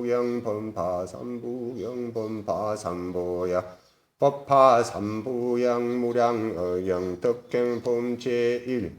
무경범파 삼부경범파 삼보야 법파 삼부양 무량의영 덕경범 제1.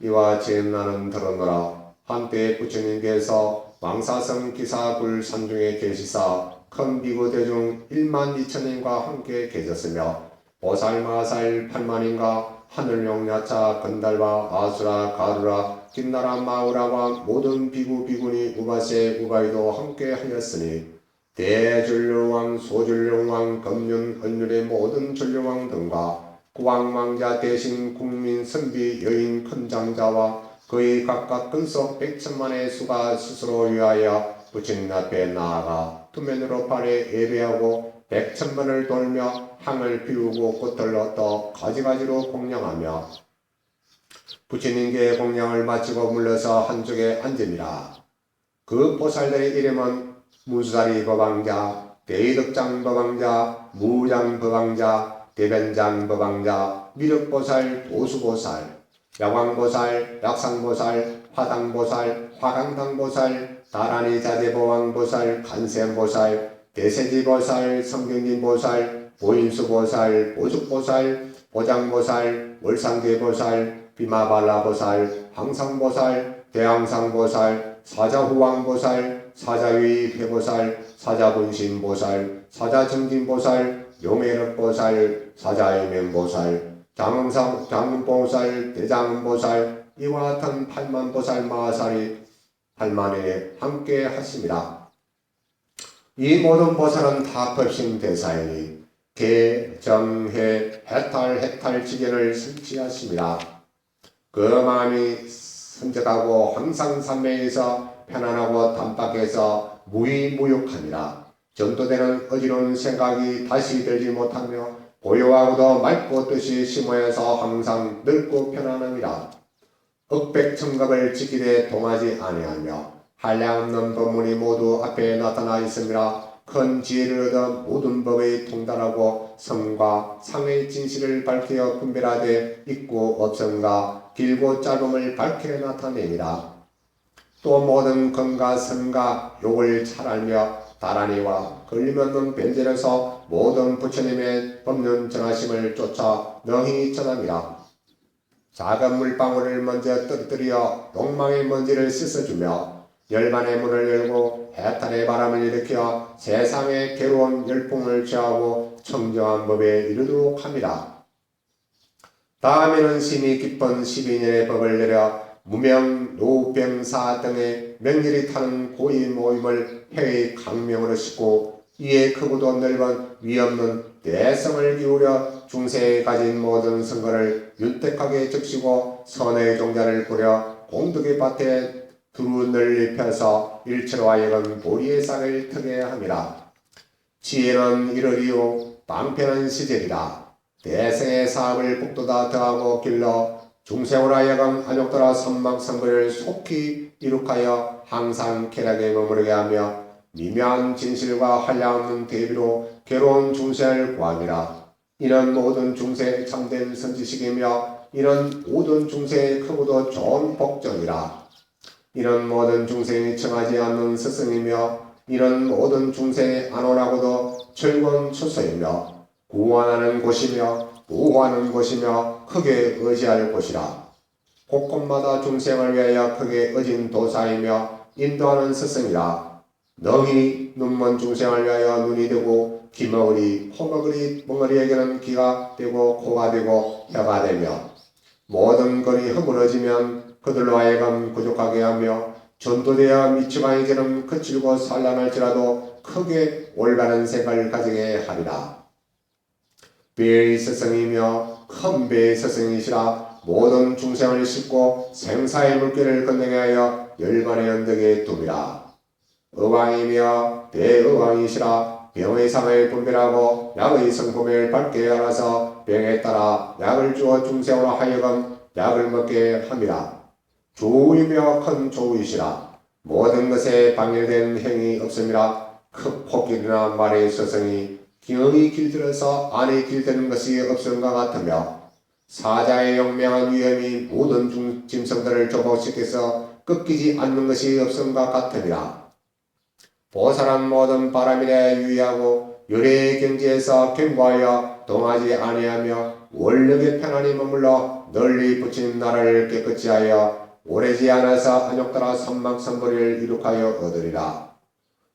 이와 같이 나는 들었노라. 한때 부처님께서 왕사성 기사굴 산중에 계시사 큰 비구 대중 12,000인과 함께 계셨으며 보살마살 8만인과 하늘용야차 건달과 아수라 가루라 김나라 마우라와 모든 비구 비구니 우바세 우바이도 함께 하였으니 대전류왕 소전류왕 검륜 헌륜의 모든 전류왕 등과 구왕왕자 대신 국민 선비 여인 큰 장자와 그의 각각 근속 100천만의 수가 스스로 위하여 부처님 앞에 나아가 투면으로 발에 예배하고 100천번을 돌며 향을 피우고 꽃을 얻어 가지가지로 공양하며 부처님께 공양을 마치고 물러서 한쪽에 앉으니라. 그 보살들의 이름은 무수다리 법왕자, 대덕장 법왕자, 무장 법왕자, 대변장 법왕자, 미륵보살, 도수보살, 야광보살, 약상보살, 화당보살, 화강당보살, 다라니 자제보왕보살, 간센보살, 대세지보살, 성경진보살, 보인수보살, 보숙보살, 보장보살, 월상계보살, 비마발라보살, 항상보살, 대항상보살, 사자후왕보살, 사자위회보살, 사자분신보살, 사자정진보살, 용해력보살, 사자의명보살, 장음보살, 대장음보살, 이와 같은 8만보살 마살이 8만에 함께 하십니다. 이 모든 보살은 다 법신대사이니 개, 정해, 해탈 지견을 설치하십니다. 그 마음이 선적하고 항상 삼매에서 편안하고 단박해서 무의무욕하니라. 전도되는 어지러운 생각이 다시 들지 못하며 고요하고도 맑고 뜻이 심오해서 항상 넓고 편안함이라. 억백청각을 지키되 동하지 아니하며 한량없는 법문이 모두 앞에 나타나 있으므라. 큰 지혜를 얻어 모든 법에 통달하고 성과 상의 진실을 밝혀 분별하되 있고 없음과 길고 짧음을 밝혀 나타내니라. 또 모든 건과 선과 욕을 잘 알며 다라니와 걸림없는 변절에서 모든 부처님의 법륜 전하심을 쫓아 능히 전함이라. 작은 물방울을 먼저 떨어뜨려 욕망의 먼지를 씻어주며 열반의 문을 열고 해탈의 바람을 일으켜 세상의 괴로운 열풍을 제하고 청정한 법에 이르도록 합니다. 다음에는 심히 깊은 12년의 법을 내려 무명, 노병사 등의 명렬히 타는 고위 모임을 해의 강명으로 싣고 이에 크고도 넓은 위없는 대성을 기울여 중세에 가진 모든 선거를 윤택하게 적시고 선의 종자를 꾸려 공덕의 밭에 두루 널리 펴서 일체로 하여금 보리의 싹을 트게 함이라. 지혜는 이르리요 방편은 시절이라. 대성의 사업을 복도다 더하고 길러 중생으로 하여금 안욕더라 선망선거를 속히 이룩하여 항상 쾌락에 머무르게 하며 미묘한 진실과 한량없는 대비로 괴로운 중생을 구함이라. 이는 모든 중생의 참된 선지식이며 이는 모든 중생의 크고도 좋은 복정이라. 이는 모든 중생이 청하지 않는 스승이며 이는 모든 중생의 안온하고도 즐거운 처소이며 구원하는 곳이며 보호하는 곳이며 크게 의지할 곳이라. 곳곳마다 중생을 위하여 크게 의진 도사이며 인도하는 스승이라. 능히 눈먼 중생을 위하여 눈이 되고 귀먹으리 코먹으리 멍어리에게는 귀가 되고 코가 되고 혀가 되며 모든 것이 허물어지면 그들로 하여금 부족하게 하며 전도되어 미치광이처럼 거칠고 산란할지라도 크게 올바른 생각을 가지게 하리라. 배의 스승이며 큰 배의 스승이시라. 모든 중생을 싣고 생사의 물길을 건너게 하여 열반의 언덕에 둠이라. 의왕이며 대의왕이시라. 병의 상을 분별하고 약의 성품을 밝게 알아서 병에 따라 약을 주어 중생으로 하여금 약을 먹게 함이라. 조이며 큰 조이시라. 모든 것에 방해된 행위 없음이라. 폭길이나 말의 스승이 기응이 길들어서 안에 길드는 것이 없음과 같으며 사자의 용맹한 위험이 모든 짐승들을 조복시켜서 꺾이지 않는 것이 없음과 같음이라. 보살한 모든 바람일에 유의하고 요래의 경지에서 견고하여 동하지 아니하며 원력의 편안히 머물러 널리 부친 나라를 깨끗이 하여 오래지 않아서 안욕따라 선망선벌을 이룩하여 얻으리라.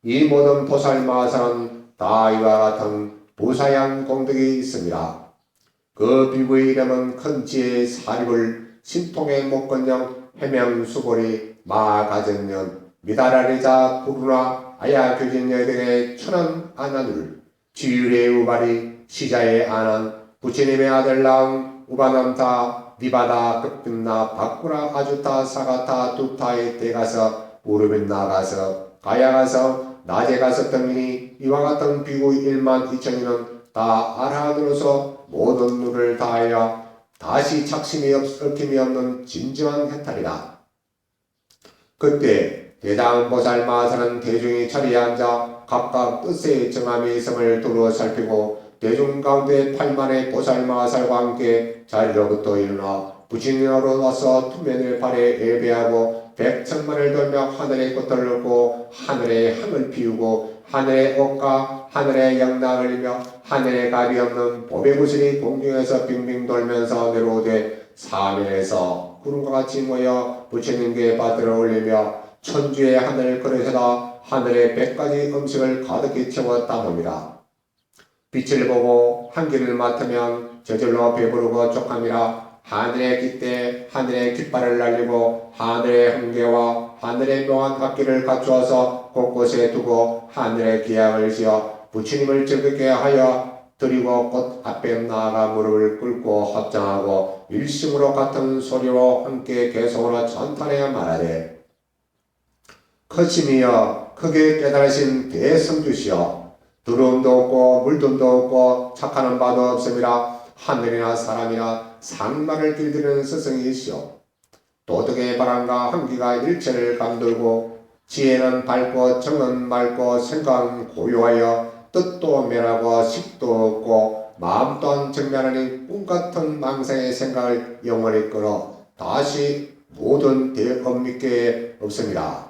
이 모든 보살 마하사는 다 이와 같은 부사양 공덕이 있습니다. 그 비구의 이름은 큰 지혜의 사립을 신통의 목건령 해명수고리 마가전년 미다라리자 부루나 아야교진여 등의 천원 아나눌 지율의 우발이 시자의 아난 부처님의 아들 나응 우바남타 니바다 급빈나 바꾸라 아주타 사가타 두타의 때 가서 우르빈 나가서 가야 가서 낮에 가서 등이니 이와 같은 비구 1만 2천이는 다 아라한으로서 모든 누를 다하여 다시 착심이 얽힘이 없는 진정한 해탈이다. 그때 대장보살 마하사는 대중이 자리에 앉아 각각 뜻의 정함의 성을 두루 살피고 대중 가운데 8만의 보살 마하살과 함께 자리로부터 일어나 부친으로 와서 투면을 발에 예배하고 백천만을 돌며 하늘의 꽃을 넣고 하늘의 향을 피우고 하늘의 옷과 하늘의 영락을 흘리며 하늘의 갑이 없는 봄의 구슬이 공중에서 빙빙 돌면서 내려오되 사면에서 구름과 같이 모여 부처님께 받들어 올리며 천주의 하늘 그릇에다 하늘의 100가지 음식을 가득히 채웠다 봅니다. 빛을 보고 향기를 맡으면 저절로 배부르고 족함이라 하늘의 깃대 하늘의 깃발을 날리고 하늘의 한계와 하늘의 묘한 악기를 갖추어서 곳곳에 두고 하늘의 기약을 지어 부처님을 즐겁게 하여 드리고 꽃 앞에 나아가 무릎을 꿇고 합장하고 일심으로 같은 소리로 함께 개성으로 찬탄하여 말하되 크심이여 크게 깨달으신 대성주시여 두려움도 없고 물돈도 없고 착하는 바도 없음이라 하늘이나 사람이나 상만을 길들이는 스승이시오. 도덕의 바람과 한기가 일체를 감돌고 지혜는 밝고 정은 맑고 생각은 고요하여 뜻도 멸하고 식도 없고 마음 또한 정면하니 꿈같은 망상의 생각을 영원히 끊어 다시 모든 대엄미께 없습니다.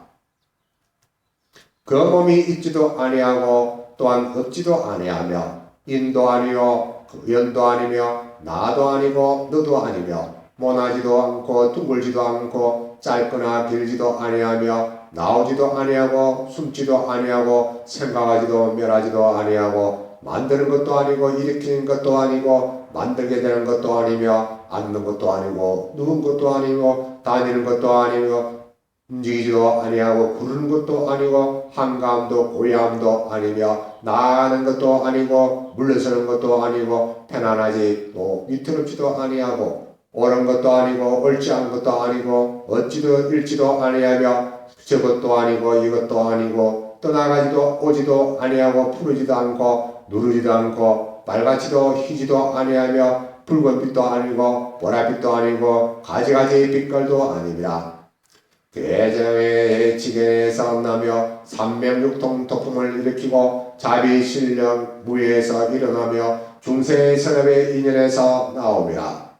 그 몸이 있지도 아니하고 또한 없지도 아니하며 인도 아니요 연도 아니며 나도 아니고 너도 아니며 모나지도 않고 둥글지도 않고 짧거나 길지도 아니하며 나오지도 아니하고 숨지도 아니하고 생각하지도 멸하지도 아니하고 만드는 것도 아니고 일으키는 것도 아니고 만들게 되는 것도 아니며 앉는 것도 아니고 누운 것도 아니고 다니는 것도 아니고 움직이지도 아니하고 구르는 것도 아니고 한가함도 고야함도 아니며 나아가는 것도 아니고 물러서는 것도 아니고 편안하지 또 위태롭지도 아니하고 옳은 것도 아니고 옳지 않은 것도 아니고 얻지도 잃지도 아니하며 저것도 아니고 이것도 아니고 떠나가지도 오지도 아니하고 푸르지도 않고 누르지도 않고 빨갛지도 희지도 아니하며 붉은빛도 아니고 보랏빛도 아니고 가지가지 빛깔도 아닙니다. 대정의 지경에서 나며 삼명육통 도품을 일으키고 자비신령 무예에서 일어나며 중생의 선업의 인연에서 나옵니다.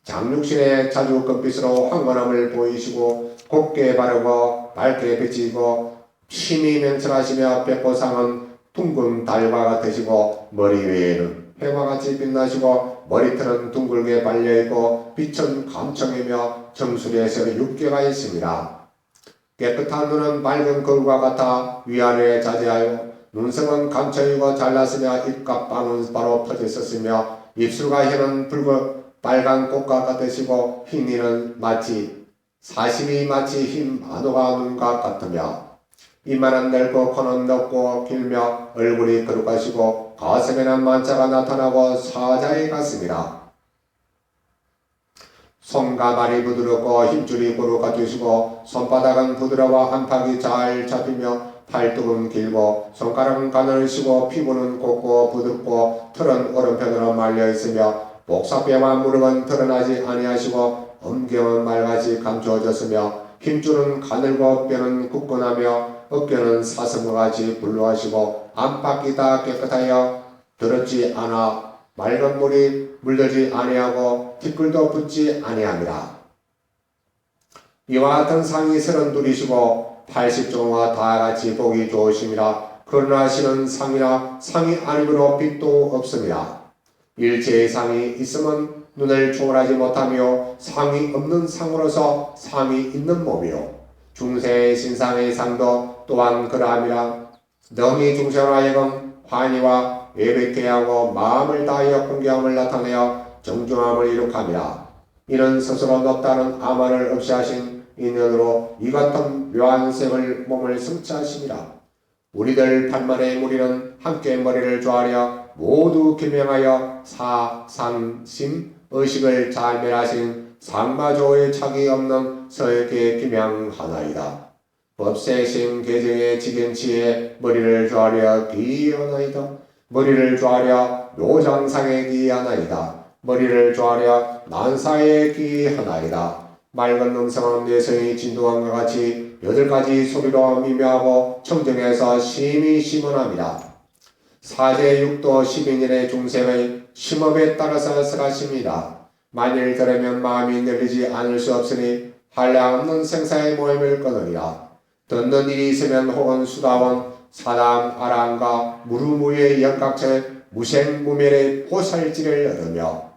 장육신의 자주 금빛으로 황홀함을 보이시고 곱게 바르고 밝게 비치고 심히 명철하시며 백보상은 둥근 달과 같으시고 머리 위에는 해와 같이 빛나시고 머리털은 둥글게 발려있고 빛은 감청이며 정수리에서 육개가 있습니다. 깨끗한 눈은 맑은 거울과 같아 위아래에 자제하여 눈썹은 감청이고 잘났으며 입갑방은 바로 퍼졌었으며 입술과 혀는 붉은 빨간 꽃과 같으시고 흰이는 마치 사심이 마치 흰 만호가 눈과 같으며 이마는 넓고 코는 넓고 길며 얼굴이 거룩하시고 가슴에는 만자가 나타나고 사자의 같습니다. 손과 발이 부드럽고 힘줄이 고루 갖추시고 손바닥은 부드러워 안팎이 잘 잡히며 팔뚝은 길고 손가락은 가늘으시고 피부는 곱고 부드럽고 털은 오른편으로 말려 있으며 복사뼈와 무릎은 드러나지 아니하시고 엄경은 말같이 감추어졌으며 힘줄은 가늘고 뼈는 굳건하며 어깨는 사슴과같이 불루하시고 안팎이 다 깨끗하여 더럽지 않아 맑은 물이 물들지 아니하고 티끌도 붙지 아니합니다. 이와 같은 상이 32이시고 80종과 다 같이 보기 좋으심이라. 그러나 실은 상이나 상이 아니므로 빛도 없습니다. 일체의 상이 있으면 눈을 초월하지 못하며 상이 없는 상으로서 상이 있는 몸이요 중생의 신상의 상도 또한 그러함이라. 능히 중생으로 하여금 환희와 예배케 하고 마음을 다하여 공경함을 나타내어 정중함을 이룩함이라. 이는 스스로 높다는 아만을 없이 하신 인연으로 이 같은 묘한 색을 몸을 성취하심이라. 우리들 반만의 무리는 함께 머리를 조아려 모두 기명하여 사상심 의식을 잘 멸하신 상마조의 착이 없는 서에게 기명하나이다. 법세심 계정의 지견치에 머리를 조아려 기하나이다. 머리를 조아려 묘장상에 기하나이다. 머리를 조아려 난사에 기하나이다. 맑은 음성은 내성이 진동함과 같이 8가지 소리로 미묘하고 청정해서 심히 심언합니다. 사제 육도 12년의 중생의 심업에 따라서 설하십니다. 만일 들으면 마음이 ner리지 않을 수 없으니 한량없는 생사의 모임을 끊으리라. 듣는 일이 있으면 혹은 수다원 사담 아람과 무루무의 영각처 무생무멸의 보살지를 얻으며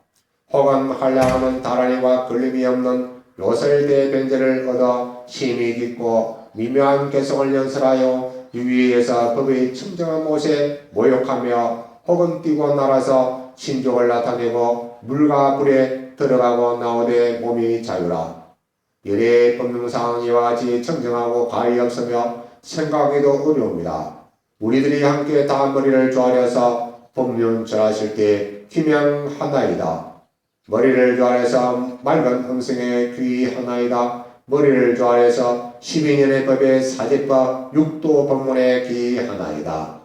혹은 한량없는 다란이와 걸림이 없는 요설대 변제를 얻어 심히 깊고 미묘한 개성을 연설하여 유의에서 법의 청정한 못에 모욕하며 혹은 뛰고 날아서 신족을 나타내고 물과 불에 들어가고 나오되 몸이 자유라. 열의 법명상은 이와 같이 청정하고 가히 없으며 생각하기도 어려웁니다. 우리들이 함께 다 머리를 조아려서 법륜 절하실 때 기명하나이다. 머리를 조아려서 맑은 음성에 귀하나이다. 머리를 조아려서 12년의 법의 사제법 육도 법문에 귀하나이다.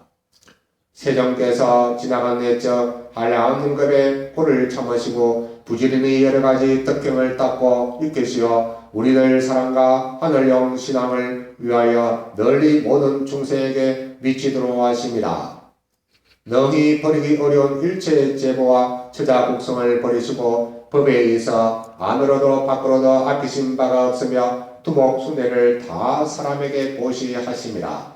세종께서 지나간 내적 한량없는 급에 고를 참으시고 부지런히 여러가지 덕경을 닦고 익히시어 우리들 사랑과 하늘용 신앙을 위하여 널리 모든 중생에게 미치도록 하십니다. 능히 버리기 어려운 일체의 제보와 처자국성을 버리시고 법에 의해서 안으로도 밖으로도 아끼신 바가 없으며 두목순회를 다 사람에게 보시하심이라.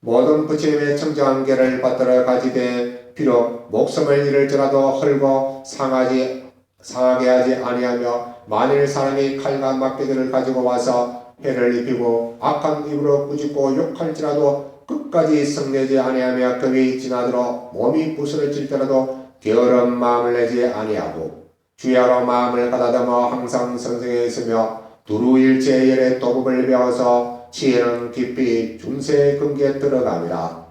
모든 부처님의 청정한 계를 받들어 가지되 비록 목숨을 잃을지라도 헐고 상하게 하지 아니하며 만일 사람이 칼과 막대기를 가지고 와서 해를 입히고 악한 입으로 꾸짖고 욕할지라도 끝까지 성내지 아니하며 겁이 지나도록 몸이 부스러질지라도 게으른 마음을 내지 아니하고 주야로 마음을 가다듬어 항상 성성에 있으며 두루 일체의 열의 도법을 배워서 지혜는 깊이 중세의 근기에 들어갑니다.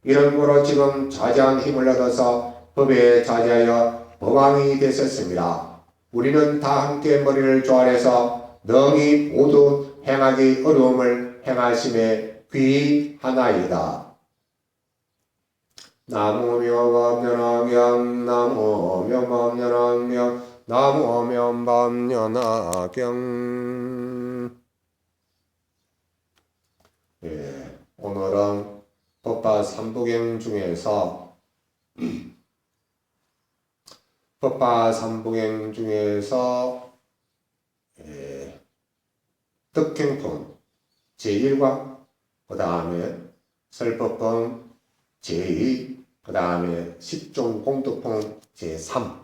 이런 거로 지금 자제한 힘을 얻어서 법에 자제하여 법왕이 되셨습니다. 우리는 다 함께 머리를 조아려서 능히 모두 행하기 어려움을 행하심에 귀하나이다. 나무명법연화경 나무명법연화경 나무명법연화경. 오늘은 법화 삼부경 중에서 덕행품 제1과 그 다음에 설법품 제2 그 다음에 십종공덕품 제3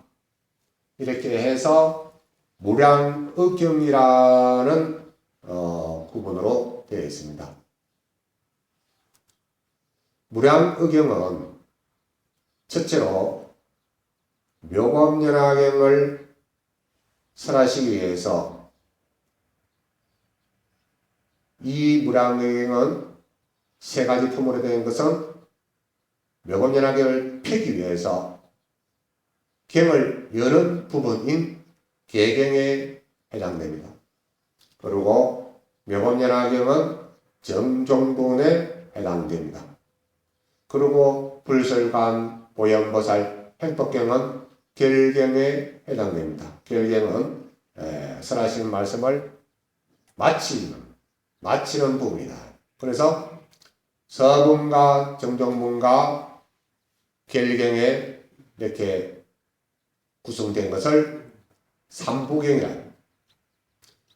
이렇게 해서 무량의경이라는 구분으로 되어 있습니다. 무량의경은 첫째로 묘법연화경을 설하시기 위해서 이 무량의경은 세 가지 품으로 된 것은 묘법연화경을 펴기 위해서 경을 여는 부분인 개경에 해당됩니다. 그리고 묘법연화경은 정종분에 해당됩니다. 그리고 불설관, 보현보살, 행법경은 결경에 해당됩니다. 결경은 설하시는 말씀을 마치는 부분이다. 그래서 서분과 정종분과 결경에 이렇게 구성된 것을 삼부경이라.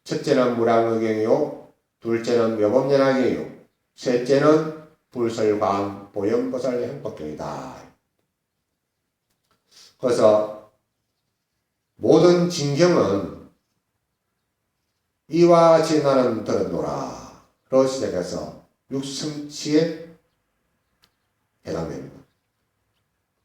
첫째는 무량의경이요, 둘째는 묘법연화경이요. 셋째는 불설광 보현보살 행법경이다. 그래서 모든 진경은 이와 같이 나는 들었노라 로 시작해서 육성치에 해당됩니다.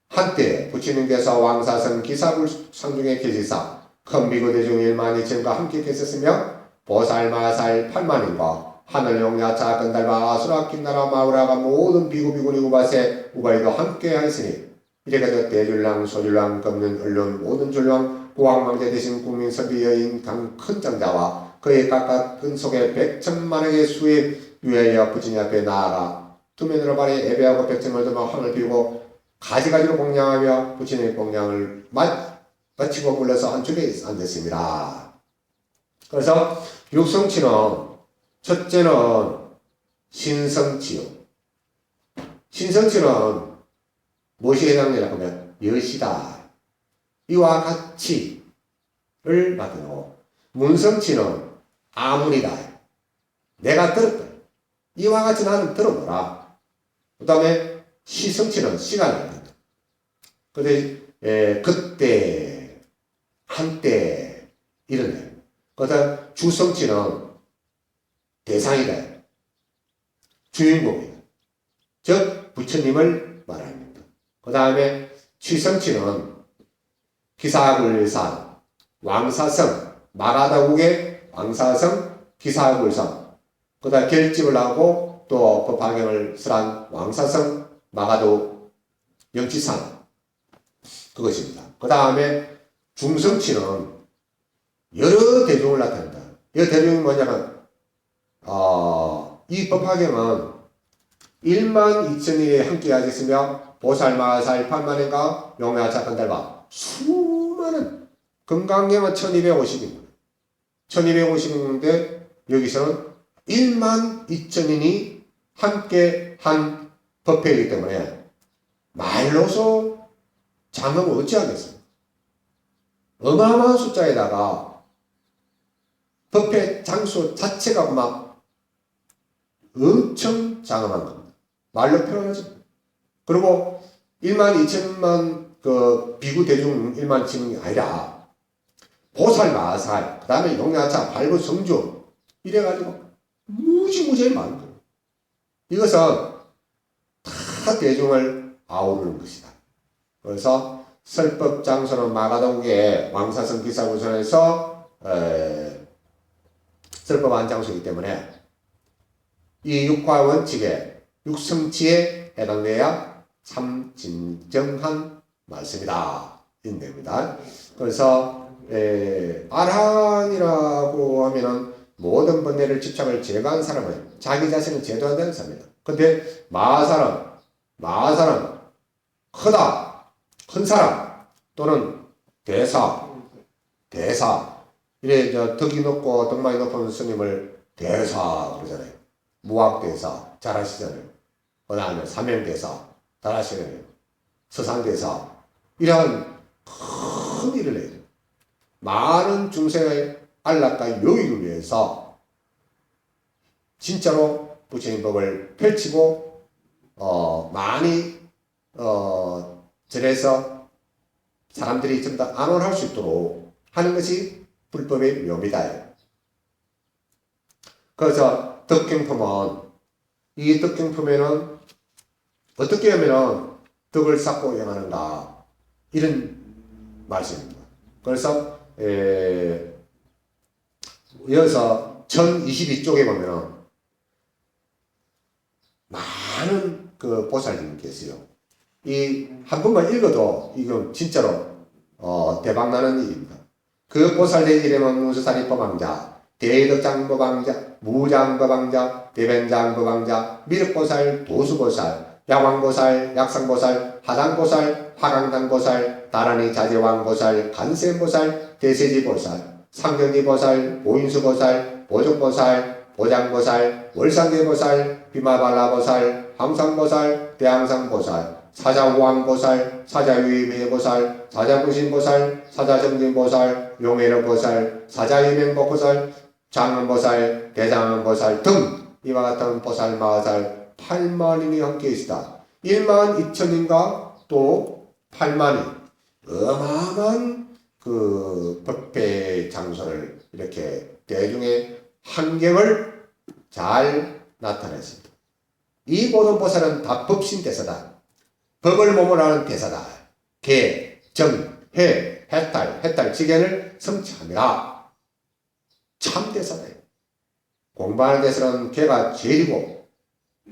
한때 부처님께서 왕사성 기사불 상중에 계시사 큰 비구 대중 1만 2천과 함께 계셨으며 보살마살 8만인과 하늘 용야차 건달바 아수라 김나라 마우라가 모든 비구비구니 우바세 우바이도 함께 하였으니 이래가지고 대줄랑 소줄랑 검는 언론 모든 줄랑 고왕망제 대신 국민 선비 여인 강 큰 장자와 그의 각각 근속에 100천만의 수에 유하여 부처님 앞에 나아가 두면으로 발에 예배하고 백점을 들어 황을 비우고 가지가지로 공양하며 부처님의 공양을 마치고 불러서 한쪽에 앉았습니다. 그래서 육성치는 첫째는 신성치요. 신성치는 무엇이 해당되냐고 하면 여시다. 이와 같이를 받고 문성치는 아무리다. 내가 들었다. 이와 같이 나는 들어보라. 그 다음에 시성치는 시간을 갖다. 근데 그때 한때 이런 데. 그 다음 주성치는 대상이다. 주인공이다. 즉 부처님을 말합니다. 그 다음에 취성치는 기사굴산 왕사성 마가다국의 왕사성 기사굴산 그 다음 결집을 하고 또 법화경을 설한 왕사성 마가도 영치산 그것입니다. 그 다음에 중성치는 여러 대중을 나타낸다. 이 대중이 뭐냐면 이 법화경은 1만 2천일에 함께 하셨으며 보살마살 8만인가 용야차 건달바 수많은 금강경은 1250인입니다. 1250인인데 여기서는 1만 2천인이 함께 한 법회이기 때문에 말로서 장엄을 어찌하겠습니까? 어마어마한 숫자에다가 법회 장소 자체가 막 엄청 장엄한 겁니다. 말로 표현하지. 그리고 1만 2천만 그 비구 대중 1만 2천이 아니라 보살마살 그 다음에 용야차 발부 성주 이래가지고 무지무지하게 많은 거예요. 이것은 다 대중을 아우르는 것이다. 그래서 설법 장소는 마가동의 왕사성 기사구선에서 설법한 장소이기 때문에 이 육화 원칙에 육성치에 해당돼야 참 진정한 말씀이다. 인데입니다. 그래서 아라한이라고 하면은 모든 번뇌를 집착을 제거한 사람은 자기 자신을 제도한다는 사람입니다. 근데 마살은 크다, 큰 사람 또는 대사 이래 덕이 높고 덕망이 높은 스님을 대사 그러잖아요. 무학대사 잘하시잖아요. 그 다음에 사명대사 잘하시잖아요. 서상대사 이러한 큰 일을 해요. 많은 중생의 안락과 요익을 위해서 진짜로 부처님 법을 펼치고 많이 절에서 사람들이 좀 더 안온할 수 있도록 하는 것이 불법의 묘미다. 그래서 덕경품은 이 덕경품에는 어떻게 하면 덕을 쌓고 행하는가 이런 말씀입니다. 그래서 이어서 1022쪽에 보면은 많은 그 보살님이 계세요. 이 한 번만 읽어도 이건 진짜로 대박나는 일입니다. 그 보살의 이름은 무수사리법왕자, 대덕장법왕자, 무장법왕자, 대변장법왕자, 미륵보살, 도수보살, 야왕보살, 약상보살, 하당보살, 화강당보살, 다라니 자제왕보살, 간세보살, 대세지보살, 상경리보살, 보인수보살, 보족보살, 보장보살, 월상계보살, 비마발라보살, 항상보살, 대항상보살, 사자호왕보살, 사자유의배보살, 사자부신보살, 사자정진보살, 용해로보살, 사자유명보살, 장엄보살, 대장엄보살 등 이와 같은 보살 마하살 8만인이 함께 있다. 1만 2천인가 또 8만인 어마어마한 그 법회 장소를 이렇게 대중의 환경을 잘 나타냈습니다. 이 모든 보살은 다 법신 대사다. 법을 몸으로 하는 대사다. 개, 정, 해, 해탈, 지견을 성취합니다. 참 대사다. 공부하는 대사는 개가 제일이고,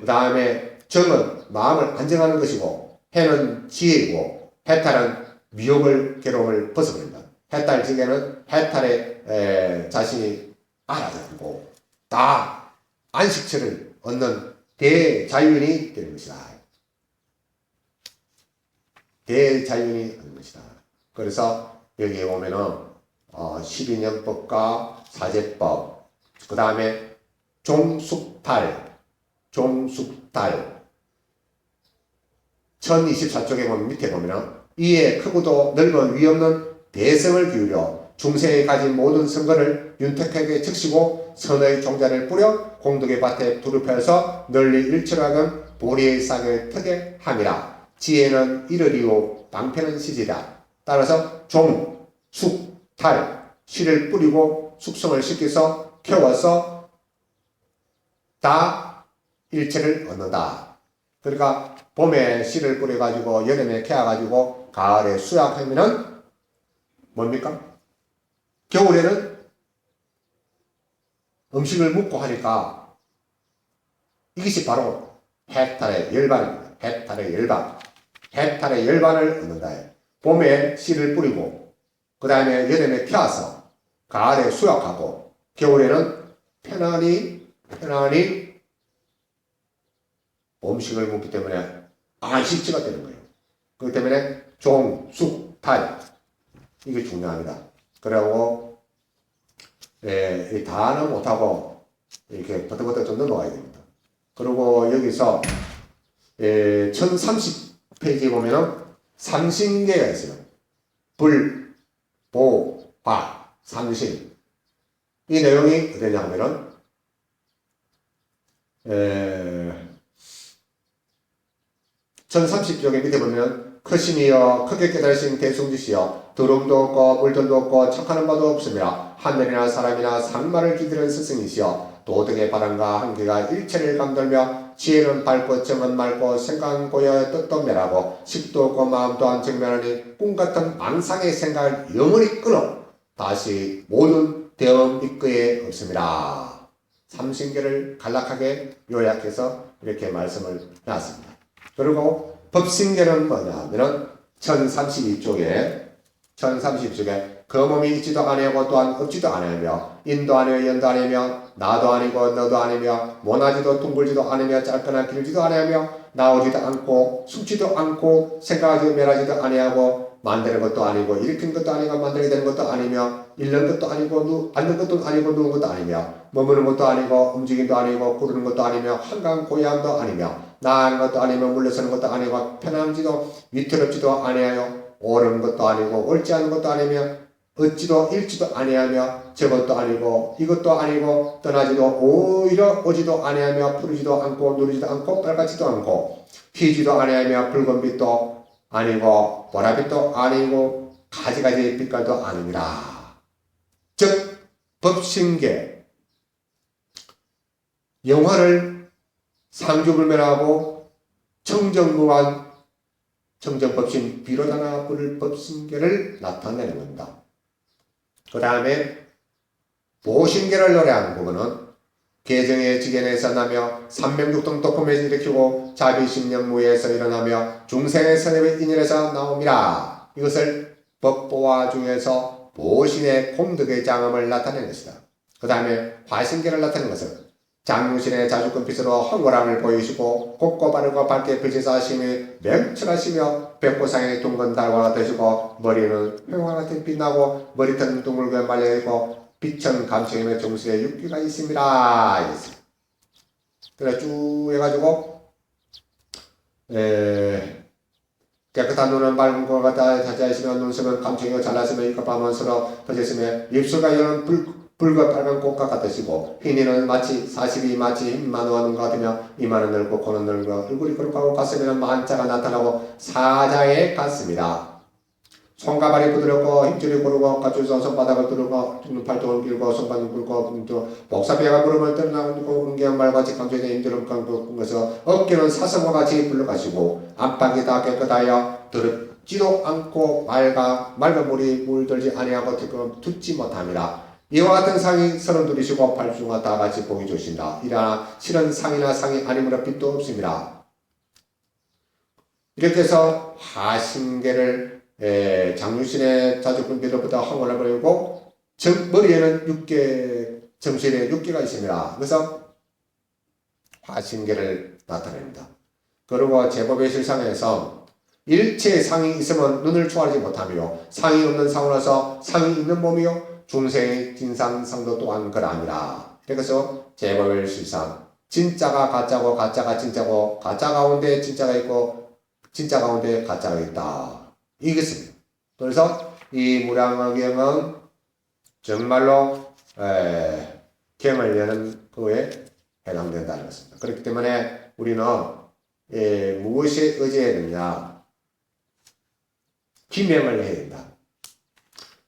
그 다음에 정은 마음을 안정하는 것이고, 해는 지혜이고, 해탈은 미혹을, 괴로움을 벗어버린다. 해탈, 지견은 해탈에 자신이 알아듣고, 다 안식처를 얻는 대자연이 되는 것이다. 대자연이 되는 것이다. 그래서 여기에 보면은 12년법과 사제법, 그 다음에 종숙탈 1024쪽에 보면 밑에 보면은 이에 크고도 넓은 위없는 대성을 기울여 중생이 가진 모든 선거를 윤택하게 적시고 선의 종자를 뿌려 공덕의 밭에 두루 펴서 널리 일철하건 보리의 싹을 트게 함이라. 지혜는 이르리오 방패는 시지라. 따라서 종, 숙, 달, 씨를 뿌리고 숙성을 시켜서 키워서 다 일체를 얻는다. 그러니까 봄에 씨를 뿌려가지고 여름에 캐가지고 가을에 수확하면은 뭡니까? 겨울에는 음식을 먹고 하니까 이것이 바로 해탈의 열반입니다. 해탈의 열반을 얻는다. 봄에 씨를 뿌리고 그 다음에 여름에 캐서 가을에 수확하고 겨울에는 편안히 음식을 먹기 때문에 안식처가 되는 거예요. 그렇기 때문에 종, 숙, 탈 이게 중요합니다. 그리고 다는 못하고 이렇게 버떡버떡 좀 넘어가야 됩니다. 그리고 여기서 1030페이지에 보면은 삼신계가 있어요. 불, 보, 화, 삼신. 이 내용이 어디냐 하면은 1030쪽에 밑에 보면 크심이여 크게 깨달으신 대승지시여 드럼도 없고 물들도 없고 척하는 바도 없으며 하늘이나 사람이나 상마를 기드는 스승이시여 도덕의 바람과 한계가 일체를 감돌며 지혜는 밝고 정은 맑고 생각은 고여 뜻도 멸하고 식도 없고 마음도 안 정면하니 꿈같은 망상의 생각을 영원히 끊어 다시 모든 대음 입구에 없습니다. 삼신계를 간략하게 요약해서 이렇게 말씀을 놨습니다. 그리고 법신계는 뭐냐 하면은 1032쪽에 그 몸이 있지도 아니하고 또한 없지도 아니하며 인도 아니며 연도 아니며 나도 아니고 너도 아니며 모나지도 둥글지도 아니며 짧거나 길지도 아니하며 나오지도 않고 숨지도 않고 생각하지도 멸하지도 아니하고 만드는 것도 아니고 일으킨 것도 아니고 만들게 되는 것도 아니며 잃는 것도 아니고 앉는 것도 아니고 누운 것도 아니며 머무는 것도 아니고 움직임도 아니고 구르는 것도 아니며 한강 고향도 아니며 나아가는 것도 아니며 물러서는 것도 아니고 편안지도 위태롭지도 아니하여 옳은 것도 아니고 옳지 않은 것도 아니며 얻지도 잃지도 아니하며 저것도 아니고 이것도 아니고 떠나지도 오히려 오지도 아니하며 푸르지도 않고 누르지도 않고 빨갛지도 않고 피지도 아니하며 붉은 빛도 아니고 보라빛도 아니고 가지가지 빛깔도 아닙니다. 즉 법신계 영화를 상주불멸하고 청정무한 청정법신 비로자나 불법신계를 나타내는 겁니다. 그 다음에 보신계를 노래하는 부분은 계정의 지견에서 나며 삼명육등 도품에서 일으키고 자비심령무에서 일어나며 중생의 선입의 인연에서 나옵니다. 이것을 법보화 중에서 보신의 공덕의 장엄을 나타내는 것이다. 그 다음에 화신계를 나타내는 것은 장무신의 자주금빛으로 황홀함을 보이시고 곱고 바르고 밝게 빛에서 하심이 명철하시며 백보상의 둥근 달과 같으시고 머리는 회화 같은 빛나고 머리털은 둥글게 말려있고 빛은 감청이며 정수에 육기가 있습니다. 그래 쭉 해가지고 깨끗한 눈은 맑은 것 같아 자자하시며 눈썹은 감청이고 잘났으며 입과 밤은 서로 터졌으며 입술과 혀는 붉은 빨간 꽃과 같으시고 흰이는 마치 40이 마치 힘만 원은 같으며 이마는 넓고 코는 넓고 얼굴이 거룩하고 가슴에는 만자가 나타나고 사자의 같습니다. 손과 발이 부드럽고 힘줄이 고르고 가주서 손바닥을 두르고 팔뚝을 길고 손바닥을 굵고 목사비가 무릎을 떠나고 은경 말같이 강조된 힘들은 강도에서 어깨는 사슴과 같이 불러가시고 안팎이 다 깨끗하여 더럽지도 않고 맑은 물이 물들지 아니하고 듣지 못합니다. 이와 같은 상이 32이시고 팔중과 다 같이 복이 주신다. 이러나 실은 상이나 상이 아니므로 빛도 없습니다. 이렇게 해서 하신계를 장유신의 자주분비로부터 황혼을 그리고 머리에는 정신에 6개가 있습니다. 그래서 화신계를 나타냅니다. 그리고 제법의 실상에서 일체의 상이 있으면 눈을 초월하지 못하며 상이 없는 상으로서 상이 있는 몸이요 중생의 진상상도 또한 그러하니라. 그래서 제법의 실상 진짜가 가짜고 가짜가 진짜고 가짜 가운데 진짜가 있고 진짜 가운데 가짜가 있다. 이것입니다. 그래서 이 무량의경은 정말로 경을 여는 그에 해당된다는 것입니다. 그렇기 때문에 우리는 무엇에 의지해야 되느냐? 기명을 해야 된다.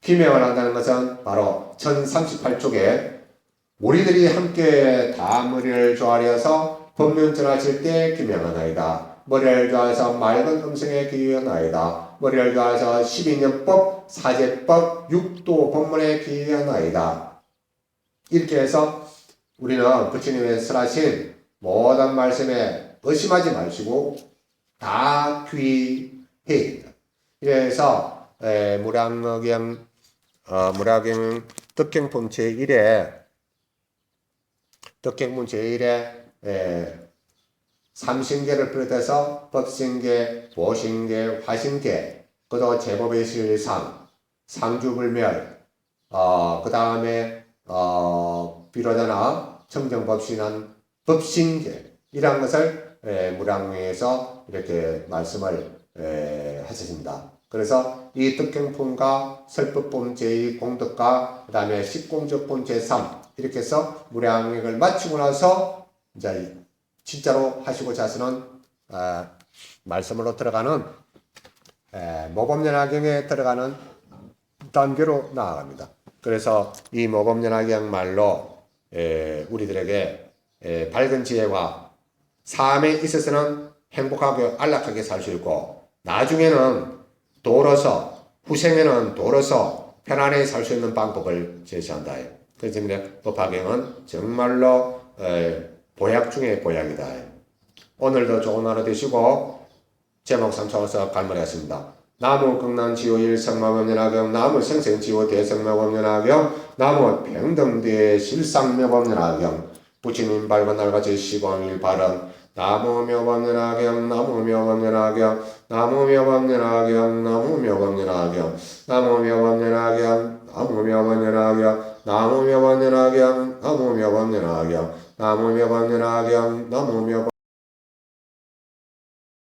기명을 한다는 것은 바로 1038쪽에 우리들이 함께 다 머리를 조아려서 법문전하실 때 기명하나이다. 머리를 좋아해서 맑은 음성에 기여하나이다. 머리를 좋아해서 12년법, 사제법, 육도 법문에 기여하나이다. 이렇게 해서 우리는 부처님의 설하신 모든 말씀에 의심하지 마시고 다 귀해야 된다. 이래서 무량경 덕경품 제1에 삼신계를 비롯해서 법신계, 보신계, 화신계, 그도 제법의 실상, 상주불멸, 그 다음에 비로자나 청정법신한 법신계 이런 것을 무량에서 이렇게 말씀을 하셨습니다. 그래서 이 덕경품과 설법품 제2 공덕과 그 다음에 십공적품 제3 이렇게 해서 무량액을 마치고 나서 이제 진짜로 하시고자 하시는 말씀으로 들어가는 모범연화경에 들어가는 단계로 나아갑니다. 그래서 이 모범연화경 말로 우리들에게 밝은 지혜와 삶에 있어서는 행복하게 안락하게 살 수 있고 나중에는 도로서 후생에는 도로서 편안하게 살 수 있는 방법을 제시한다. 그래서 법화경은 정말로 보약 중에 보약이다. 오늘도 좋은 하루 되시고 제목 3차원에서 갈무리하십니다. 나무 극난지호 일성마법연화경 나무 생생지호 대성마법연화경 나무 평등대 실상마법연화경 부처님 밝은 날같이 시광일 발언 나무묘법연화경 나무묘법연화경 나무묘법연화경 나무묘법연화경 나무묘법연화경 나무묘법연화경 나무묘법연화경 나무묘법연화경 나무묘법연화경 나무묘법